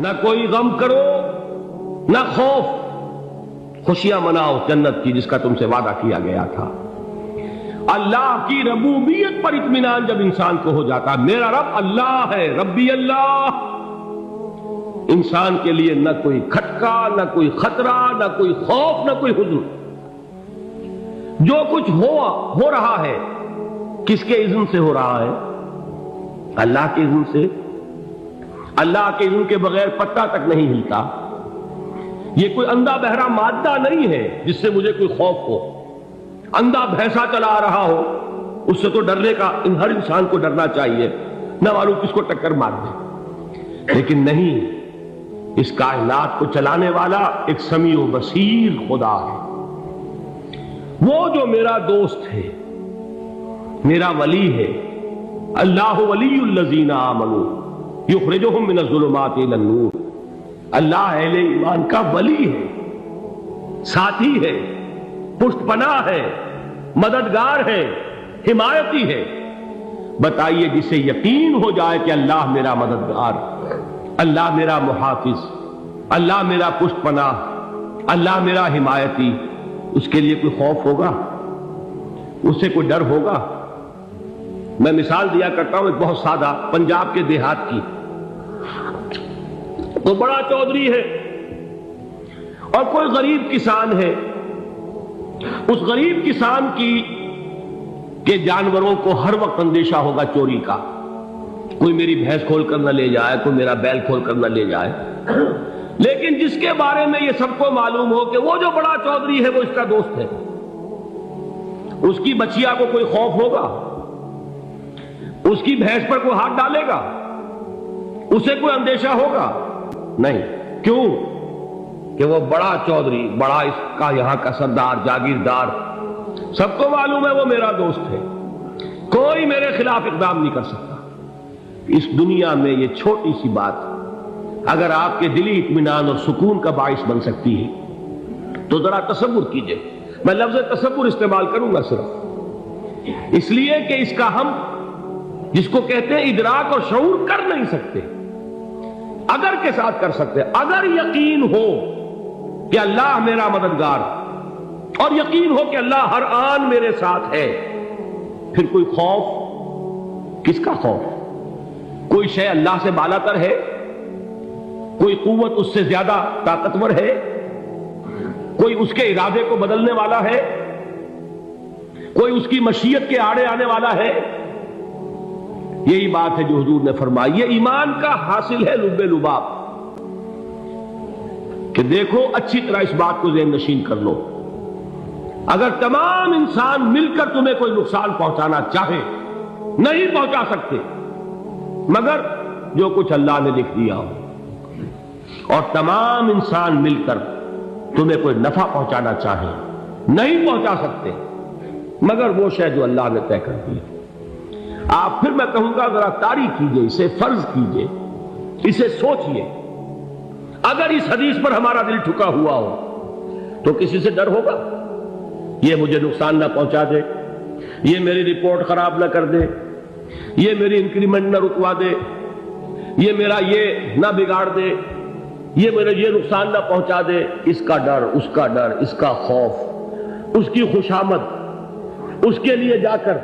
نہ کوئی غم کرو نہ خوف، خوشیاں مناؤ جنت کی جس کا تم سے وعدہ کیا گیا تھا۔ اللہ کی ربوبیت پر اطمینان جب انسان کو ہو جاتا، میرا رب اللہ ہے، ربی اللہ، انسان کے لیے نہ کوئی کھٹکا، نہ کوئی خطرہ، نہ کوئی خوف، نہ کوئی حزن۔ جو کچھ ہو رہا ہے کس کے اذن سے ہو رہا ہے؟ اللہ کے اذن سے۔ اللہ کے اذن کے بغیر پتہ تک نہیں ہلتا۔ یہ کوئی اندھا بہرا مادہ نہیں ہے جس سے مجھے کوئی خوف ہو۔ اندھا بھینسا چلا رہا ہو اس سے تو ڈرنے کا ہر انسان کو ڈرنا چاہیے، نہ معلوم کس کو ٹکر مار دے، لیکن نہیں، اس کائنات کو چلانے والا ایک سمیع و بصیر خدا ہے۔ وہ جو میرا دوست ہے، میرا ولی ہے، اللہ ولی الذین آمنوا یخرجہم من الظلمات الی النور۔ اللہ اہل ایمان کا ولی ہے، ساتھی ہے، پشت پناہ ہے، مددگار ہے، حمایتی ہے۔ بتائیے جسے یقین ہو جائے کہ اللہ میرا مددگار، اللہ میرا محافظ، اللہ میرا پشت پناہ، اللہ میرا حمایتی، اس کے لیے کوئی خوف ہوگا؟ اس سے کوئی ڈر ہوگا؟ میں مثال دیا کرتا ہوں ایک بہت سادہ، پنجاب کے دیہات کی۔ تو بڑا چودھری ہے اور کوئی غریب کسان ہے۔ اس غریب کسان کے جانوروں کو ہر وقت اندیشہ ہوگا چوری کا، کوئی میری بھینس کھول کر نہ لے جائے، کوئی میرا بیل کھول کر نہ لے جائے۔ لیکن جس کے بارے میں یہ سب کو معلوم ہو کہ وہ جو بڑا چودھری ہے وہ اس کا دوست ہے، اس کی بچیا کو کوئی خوف ہوگا؟ اس کی بھینس پر کوئی ہاتھ ڈالے گا؟ اسے کوئی اندیشہ ہوگا؟ نہیں۔ کیوں؟ کہ وہ بڑا چودھری، بڑا اس کا یہاں کا سردار، جاگیردار، سب کو معلوم ہے وہ میرا دوست ہے، کوئی میرے خلاف اقدام نہیں کر سکتا۔ اس دنیا میں یہ چھوٹی سی بات اگر آپ کے دلی اطمینان اور سکون کا باعث بن سکتی ہے تو ذرا تصور کیجئے۔ میں لفظ تصور استعمال کروں گا صرف اس لیے کہ اس کا ہم جس کو کہتے ہیں ادراک اور شعور کر نہیں سکتے، اگر کے ساتھ کر سکتے۔ اگر یقین ہو کہ اللہ میرا مددگار اور یقین ہو کہ اللہ ہر آن میرے ساتھ ہے، پھر کوئی خوف؟ کس کا خوف؟ کوئی شے اللہ سے بالا تر ہے؟ کوئی قوت اس سے زیادہ طاقتور ہے؟ کوئی اس کے ارادے کو بدلنے والا ہے؟ کوئی اس کی مشیت کے آڑے آنے والا ہے؟ یہی بات ہے جو حضور نے فرمائی، یہ ایمان کا حاصل ہے لب لباب، کہ دیکھو اچھی طرح اس بات کو ذہن نشین کر لو، اگر تمام انسان مل کر تمہیں کوئی نقصان پہنچانا چاہے نہیں پہنچا سکتے، مگر جو کچھ اللہ نے لکھ دیا ہو، اور تمام انسان مل کر تمہیں کوئی نفع پہنچانا چاہے نہیں پہنچا سکتے، مگر وہ شے جو اللہ نے طے کر دی۔ آپ پھر میں کہوں گا ذرا طاری کیجئے، اسے فرض کیجئے، اسے سوچئے۔ اگر اس حدیث پر ہمارا دل ٹھکا ہوا ہو تو کسی سے ڈر ہوگا؟ یہ مجھے نقصان نہ پہنچا دے، یہ میری رپورٹ خراب نہ کر دے، یہ میری انکریمنٹ نہ رکوا دے، یہ میرا یہ نہ بگاڑ دے، یہ میرے یہ نقصان نہ پہنچا دے۔ اس کا ڈر، اس کا ڈر، اس کا خوف، اس کی خوشامد، اس کے لیے جا کر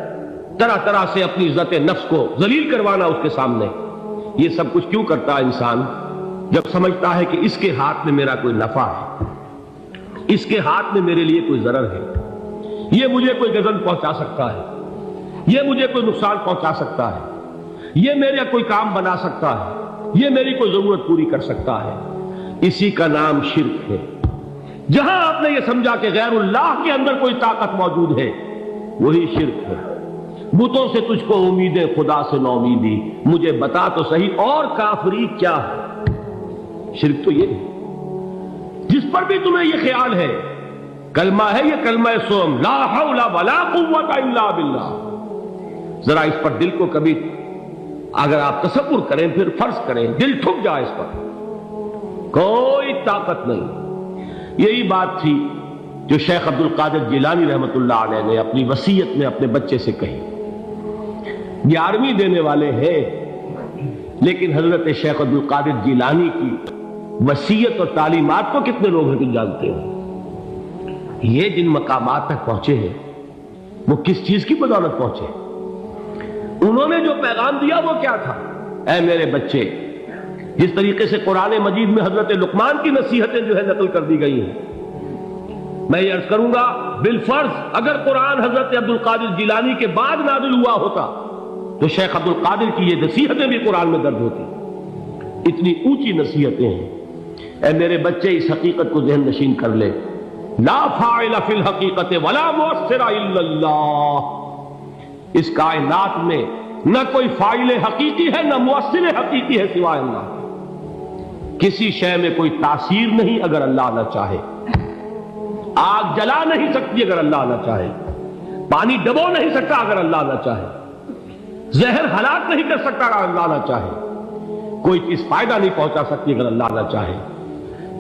طرح طرح سے اپنی عزت نفس کو ذلیل کروانا اس کے سامنے، یہ سب کچھ کیوں کرتا ہے انسان؟ جب سمجھتا ہے کہ اس کے ہاتھ میں میرا کوئی نفع ہے، اس کے ہاتھ میں میرے لیے کوئی ضرر ہے، یہ مجھے کوئی غضب پہنچا سکتا ہے، یہ مجھے کوئی نقصان پہنچا سکتا ہے، یہ میرا کوئی کام بنا سکتا ہے، یہ میری کوئی ضرورت پوری کر سکتا ہے، اسی کا نام شرک ہے۔ جہاں آپ نے یہ سمجھا کہ غیر اللہ کے اندر کوئی طاقت موجود ہے، وہی شرک ہے۔ بتوں سے تجھ کو امیدیں، خدا سے نو امیدی، مجھے بتا تو صحیح اور کافری کیا ہے؟ شرک تو یہ ہے۔ جس پر بھی تمہیں یہ خیال ہے، کلمہ ہے یہ کلمہ سوم، لا حول ولا قوت الا باللہ، ذرا اس پر دل کو کبھی اگر آپ تصور کریں، پھر فرض کریں، دل ٹھک جائے اس پر، کوئی طاقت نہیں۔ یہی بات تھی جو شیخ عبد القادر جیلانی رحمۃ اللہ علیہ نے اپنی وصیت میں اپنے بچے سے کہی۔ 11ویں دینے والے ہیں، لیکن حضرت شیخ عبد القادر جیلانی کی وصیت اور تعلیمات کو کتنے لوگ ہیں جانتے ہیں؟ یہ جن مقامات تک پہنچے ہیں وہ کس چیز کی بدولت پہنچے؟ انہوں نے جو پیغام دیا وہ کیا تھا؟ اے میرے بچے، جس طریقے سے قرآن مجید میں حضرت لقمان کی نصیحتیں جو ہے نقل کر دی گئی ہیں، میں یہ عرض کروں گا بالفرض اگر قرآن حضرت عبد القادر جیلانی کے بعد نازل ہوا ہوتا تو شیخ عبد القادر کی یہ نصیحتیں بھی قرآن میں درج ہوتی۔ اتنی اونچی نصیحتیں ہیں۔ اے میرے بچے، اس حقیقت کو ذہن نشین کر لے، لا فاعل فی الحقیقت ولا مؤثر الا اللہ۔ اس کائنات میں نہ کوئی فاعل حقیقی ہے نہ مؤثر حقیقی ہے سوائے اللہ۔ کسی شے میں کوئی تاثیر نہیں اگر اللہ نہ چاہے، آگ جلا نہیں سکتی اگر اللہ نہ چاہے، پانی ڈبو نہیں سکتا اگر اللہ نہ چاہے، زہر ہلاک نہیں کر سکتا اگر اللہ نہ چاہے، کوئی چیز فائدہ نہیں پہنچا سکتی اگر اللہ نہ چاہے۔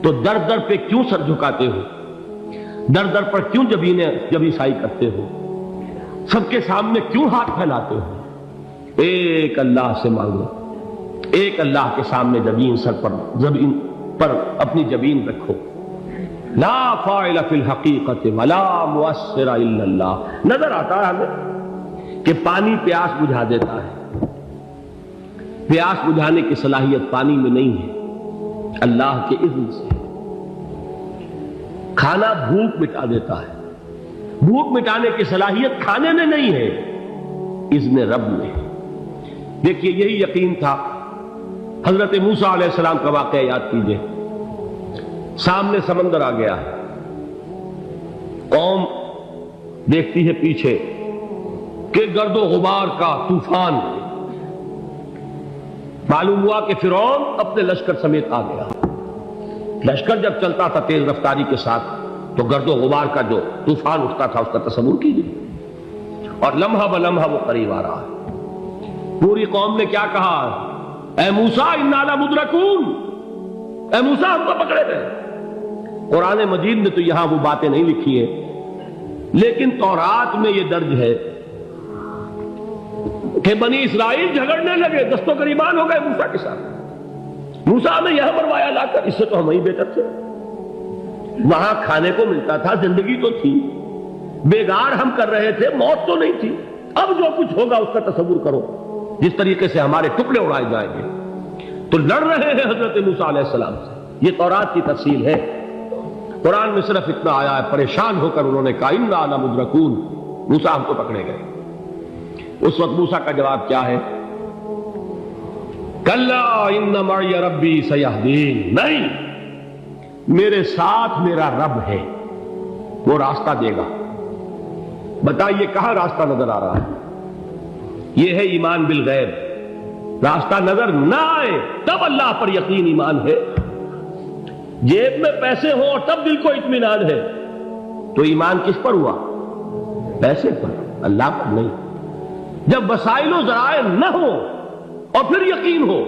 تو در در پہ کیوں سر جھکاتے ہو؟ در در پر کیوں جبیں سائی کرتے ہو؟ سب کے سامنے کیوں ہاتھ پھیلاتے ہو؟ ایک اللہ سے مانگو، ایک اللہ کے سامنے زمین پر اپنی جبین رکھو۔ لا فاعل فی الحقیقت ولا مؤثر الا اللہ۔ نظر آتا ہے ہمیں کہ پانی پیاس بجھا دیتا ہے، پیاس بجھانے کی صلاحیت پانی میں نہیں ہے، اللہ کے اذن سے۔ کھانا بھوک مٹا دیتا ہے، بھوک مٹانے کی صلاحیت کھانے میں نہیں ہے، اذن رب میں۔ دیکھیے یہی یقین تھا حضرت موسیٰ علیہ السلام کا واقعہ یاد کیجئے۔ سامنے سمندر آ گیا ہے، قوم دیکھتی ہے پیچھے کہ گرد و غبار کا طوفان، معلوم ہوا کہ فرعون اپنے لشکر سمیت آ گیا۔ لشکر جب چلتا تھا تیز رفتاری کے ساتھ تو گرد و غبار کا جو طوفان اٹھتا تھا اس کا تصور کیجیے، اور لمحہ بلمحہ وہ قریب آ رہا ہے۔ پوری قوم نے کیا کہا؟ اے موسیٰ انا لمدرکون، اے موسیٰ ہم کو پکڑے گئے۔ قرآن مجید نے تو یہاں وہ باتیں نہیں لکھی ہیں، لیکن تورات میں یہ درج ہے کہ بنی اسرائیل جھگڑنے لگے، دست و گریبان ہو گئے موسیٰ کے ساتھ۔ موسیٰ نے یہاں مروایا لا کر، اس سے تو ہم ہی بہتر تھے، وہاں کھانے کو ملتا تھا، زندگی تو تھی، بیگار ہم کر رہے تھے، موت تو نہیں تھی۔ اب جو کچھ ہوگا اس کا تصور کرو، جس طریقے سے ہمارے ٹکڑے اڑائے جائیں گے۔ تو لڑ رہے ہیں حضرت موسیٰ علیہ السلام سے، یہ تورات کی تفصیل ہے۔ قرآن میں صرف اتنا آیا ہے، پریشان ہو کر انہوں نے کہا انا لمدرکون، موسیٰ ہم کو پکڑے گئے۔ اس وقت موسیٰ کا جواب کیا ہے؟ کلا ان معی ربی سیہدین، نہیں، میرے ساتھ میرا رب ہے، وہ راستہ دے گا۔ بتائیے کہاں راستہ نظر آ رہا ہے؟ یہ ہے ایمان بالغیب۔ راستہ نظر نہ آئے تب اللہ پر یقین ایمان ہے، جیب میں پیسے ہوں اور تب دل کو اطمینان ہے، تو ایمان کس پر ہوا؟ پیسے پر، اللہ پر نہیں۔ جب وسائل و ذرائع نہ ہو اور پھر یقین ہو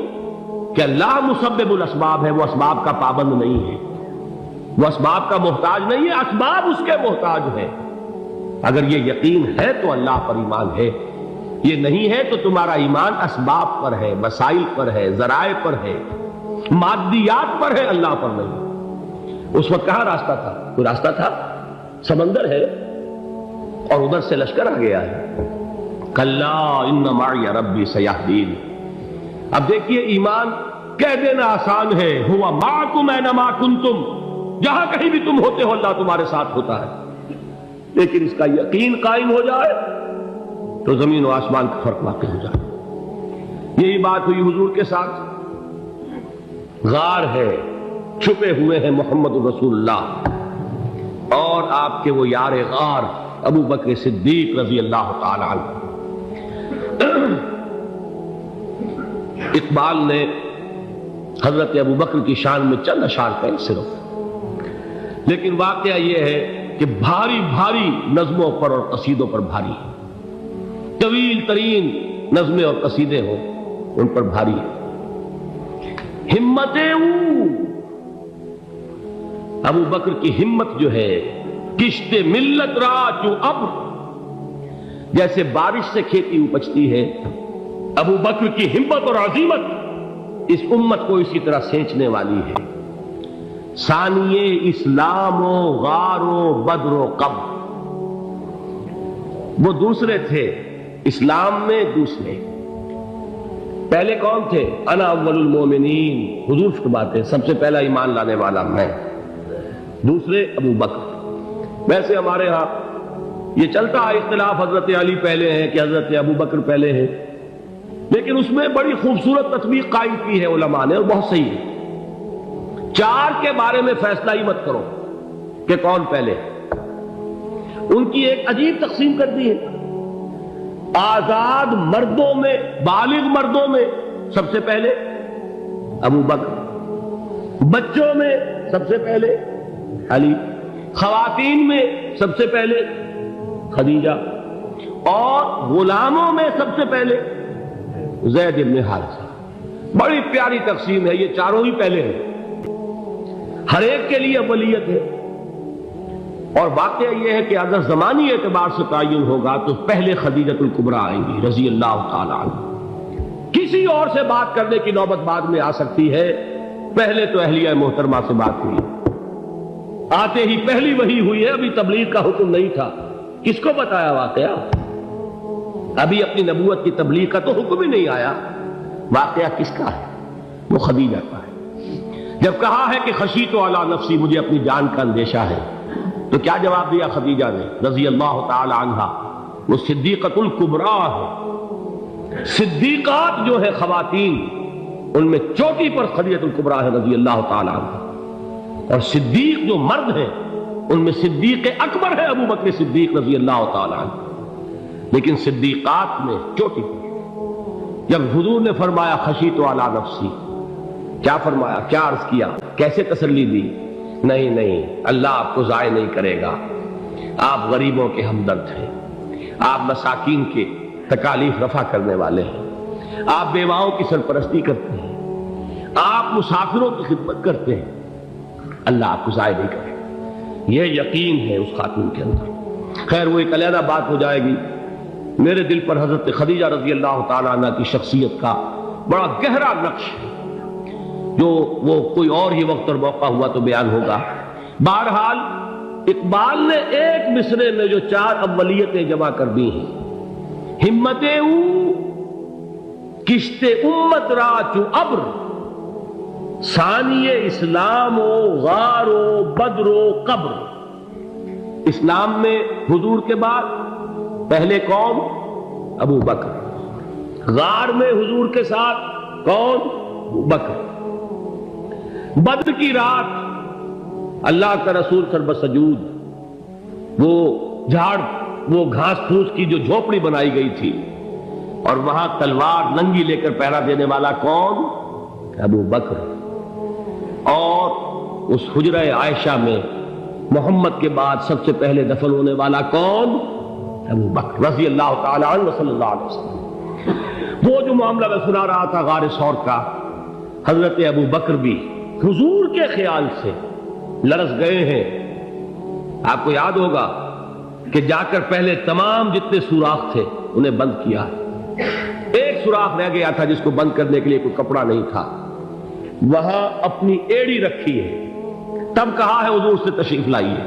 کہ اللہ مسبب الاسباب ہے، وہ اسباب کا پابند نہیں ہے، وہ اسباب کا محتاج نہیں ہے، اسباب اس کے محتاج ہے۔ اگر یہ یقین ہے تو اللہ پر ایمان ہے، یہ نہیں ہے تو تمہارا ایمان اسباب پر ہے، وسائل پر ہے، ذرائع پر ہے، مادیات پر ہے، اللہ پر نہیں۔ اس وقت کہاں راستہ تھا؟ کوئی راستہ تھا؟ سمندر ہے اور ادھر سے لشکر آ گیا ہے۔ کلا ان معی ربی سیہدین۔ اب دیکھیے ایمان کہہ دینا آسان ہے، ہوا معکم اینما کنتم، جہاں کہیں بھی تم ہوتے ہو اللہ تمہارے ساتھ ہوتا ہے، لیکن اس کا یقین قائم ہو جائے تو زمین و آسمان کا فرق واقع ہو جائے۔ یہی بات ہوئی حضور کے ساتھ۔ غار ہے، چھپے ہوئے ہیں محمد رسول اللہ اور آپ کے وہ یار غار ابو بکر صدیق رضی اللہ تعالی عنہ۔ اقبال نے حضرت ابو بکر کی شان میں چند اشعار کہے صرف، لیکن واقعہ یہ ہے کہ بھاری بھاری نظموں پر اور قصیدوں پر بھاری ہے، طویل ترین نظمیں اور قصیدے ہوں ان پر بھاری ہے۔ ہمتیں ابو بکر کی ہمت جو ہے، کشت ملت را چوں ابر، جیسے بارش سے کھیتی اپجتی ہے، ابو بکر کی ہمت اور عزیمت اس امت کو اسی طرح سینچنے والی ہے۔ ثانیے اسلام و غار و بدر و قبر، وہ دوسرے تھے اسلام میں، دوسرے پہلے کون تھے؟ انا اول المومنین، حضور فرماتے ہیں سب سے پہلا ایمان لانے والا میں، دوسرے ابو بکر۔ ویسے ہمارے ہاں یہ چلتا ہے اختلاف، حضرت علی پہلے ہیں کہ حضرت ابو بکر پہلے ہیں، لیکن اس میں بڑی خوبصورت تطبیق قائم کی ہے علماء نے، اور بہت صحیح ہے۔ چار کے بارے میں فیصلہ ہی مت کرو کہ کون پہلے، ان کی ایک عجیب تقسیم کر دی ہے۔ آزاد مردوں میں، بالغ مردوں میں سب سے پہلے ابو بکر، بچوں میں سب سے پہلے علی، خواتین میں سب سے پہلے خدیجہ، اور غلاموں میں سب سے پہلے زید بن حارثہ۔ بڑی پیاری تقسیم ہے، یہ چاروں ہی پہلے ہیں، ہر ایک کے لیے اولیت ہے۔ اور واقعہ یہ ہے کہ اگر زمانی اعتبار سے تعین ہوگا تو پہلے خدیجۃ الکبریٰ آئیں گی رضی اللہ تعالی عنہ، کسی اور سے بات کرنے کی نوبت بعد میں آ سکتی ہے، پہلے تو اہلیہ محترمہ سے بات ہوئی، آتے ہی پہلی وحی ہوئی ہے، ابھی تبلیغ کا حکم نہیں تھا۔ کس کو بتایا واقعہ؟ ابھی اپنی نبوت کی تبلیغ کا تو حکم ہی نہیں آیا، واقعہ کس کا ہے؟ وہ خدیجہ کا ہے۔ جب کہا ہے کہ خشیت علی نفسی، مجھے اپنی جان کا اندیشہ ہے، تو کیا جواب دیا خدیجہ نے رضی اللہ تعالی عنہا؟ وہ صدیقۃ الکبریٰ ہے۔ صدیقات جو ہے خواتین، ان میں چوٹی پر خدیجۃ الکبریٰ ہے رضی اللہ تعالی عنہا، اور صدیق جو مرد ہیں ان میں صدیق اکبر ہے ابو بکر صدیق رضی اللہ تعالی عنہ، لیکن صدیقات میں چوٹی پر۔ جب حضور نے فرمایا خشیت علی نفسی، کیا فرمایا، کیا عرض کیا، کیسے تسلی دی؟ نہیں نہیں، اللہ آپ کو ضائع نہیں کرے گا، آپ غریبوں کے ہمدرد ہیں، آپ مساکین کے تکالیف رفع کرنے والے ہیں، آپ بیواؤں کی سرپرستی کرتے ہیں، آپ مسافروں کی خدمت کرتے ہیں، اللہ آپ کو ضائع نہیں کرے گا۔ یہ یقین ہے اس خاتون کے اندر۔ خیر وہ ایک علیحدہ بات ہو جائے گی۔ میرے دل پر حضرت خدیجہ رضی اللہ تعالیٰ عنہ کی شخصیت کا بڑا گہرا نقش ہے، جو وہ کوئی اور ہی وقت اور موقع ہوا تو بیان ہوگا۔ بہرحال اقبال نے ایک مصرے میں جو چار اولیتیں جمع کر دی ہیں، ہمت او کشت امت را چو ابر، ثانی اسلام و غار و بدر و قبر۔ اسلام میں حضور کے بعد پہلے کون؟ ابو بکر۔ غار میں حضور کے ساتھ کون؟ ابو بکر۔ بدر کی رات اللہ کا رسول سر بسجود، وہ جھاڑ، وہ گھاس پھوس کی جو جھوپڑی بنائی گئی تھی، اور وہاں تلوار ننگی لے کر پہرا دینے والا کون؟ ابو بکر۔ اور اس حجرہ عائشہ میں محمد کے بعد سب سے پہلے دفن ہونے والا کون؟ ابو بکر رضی اللہ تعالی عنہ صلی اللہ علیہ وسلم۔ وہ جو معاملہ میں سنا رہا تھا غار ثور کا، حضرت ابو بکر بھی حضور کے خیال سے لرز گئے ہیں۔ آپ کو یاد ہوگا کہ جا کر پہلے تمام جتنے سوراخ تھے انہیں بند کیا، ایک سوراخ رہ گیا تھا جس کو بند کرنے کے لیے کوئی کپڑا نہیں تھا، وہاں اپنی ایڑی رکھی ہے، تب کہا ہے حضور سے تشریف لائیے،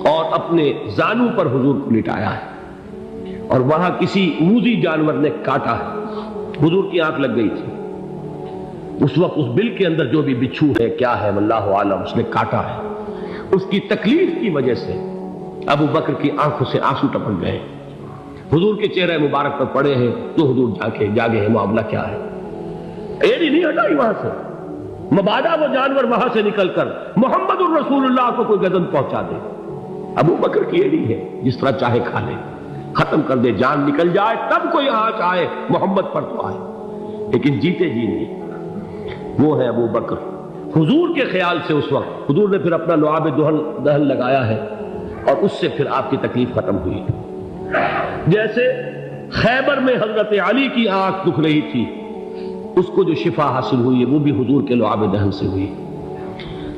اور اپنے زانو پر حضور کو لٹایا ہے، اور وہاں کسی موذی جانور نے کاٹا ہے، حضور کی آنکھ لگ گئی تھی، اس وقت اس بل کے اندر جو بھی بچھو ہے کیا ہے واللہ عالم، اس نے کاٹا ہے، اس کی تکلیف کی وجہ سے ابو بکر کی آنکھوں سے آنسو ٹپک گئے، حضور کے چہرے مبارک پر پڑے ہیں، تو حضور جاگے ہیں، معاملہ کیا ہے؟ ایڑی نہیں ہٹائی وہاں سے، مبادا وہ جانور وہاں سے نکل کر محمد الرسول اللہ کو کوئی گزن پہنچا دے، ابو بکر کی ایڑی ہے، جس طرح چاہے کھا لے، ختم کر دے، جان نکل جائے تب کوئی آنچ آئے، محمد پر تو آئے، لیکن جیتے جی نہیں۔ وہ ہے ابو بکر۔ حضور کے خیال سے اس وقت حضور نے پھر اپنا لعاب دہن لگایا ہے، اور اس سے پھر آپ کی تکلیف ختم ہوئی۔ جیسے خیبر میں حضرت علی کی آنکھ دکھ رہی تھی، اس کو جو شفا حاصل ہوئی ہے وہ بھی حضور کے لعاب دہن سے ہوئی۔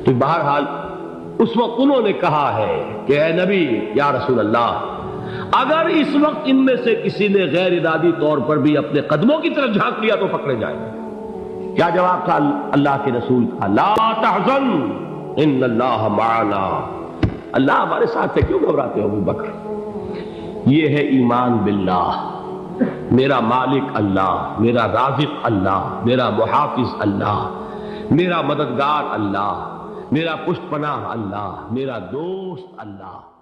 تو بہرحال اس وقت انہوں نے کہا ہے کہ اے نبی یا رسول اللہ، اگر اس وقت ان میں سے کسی نے غیر ارادی طور پر بھی اپنے قدموں کی طرف جھانک لیا تو پکڑے جائیں گے۔ کیا جواب تھا اللہ کے رسول کا؟ لا تحزن ان اللہ معنا، اللہ ہمارے ساتھ ہے، کیوں گھبراتے ہو ابو بکر؟ یہ ہے ایمان باللہ، میرا مالک اللہ، میرا رازق اللہ، میرا محافظ اللہ، میرا مددگار اللہ، میرا پشت پناہ اللہ، میرا دوست اللہ۔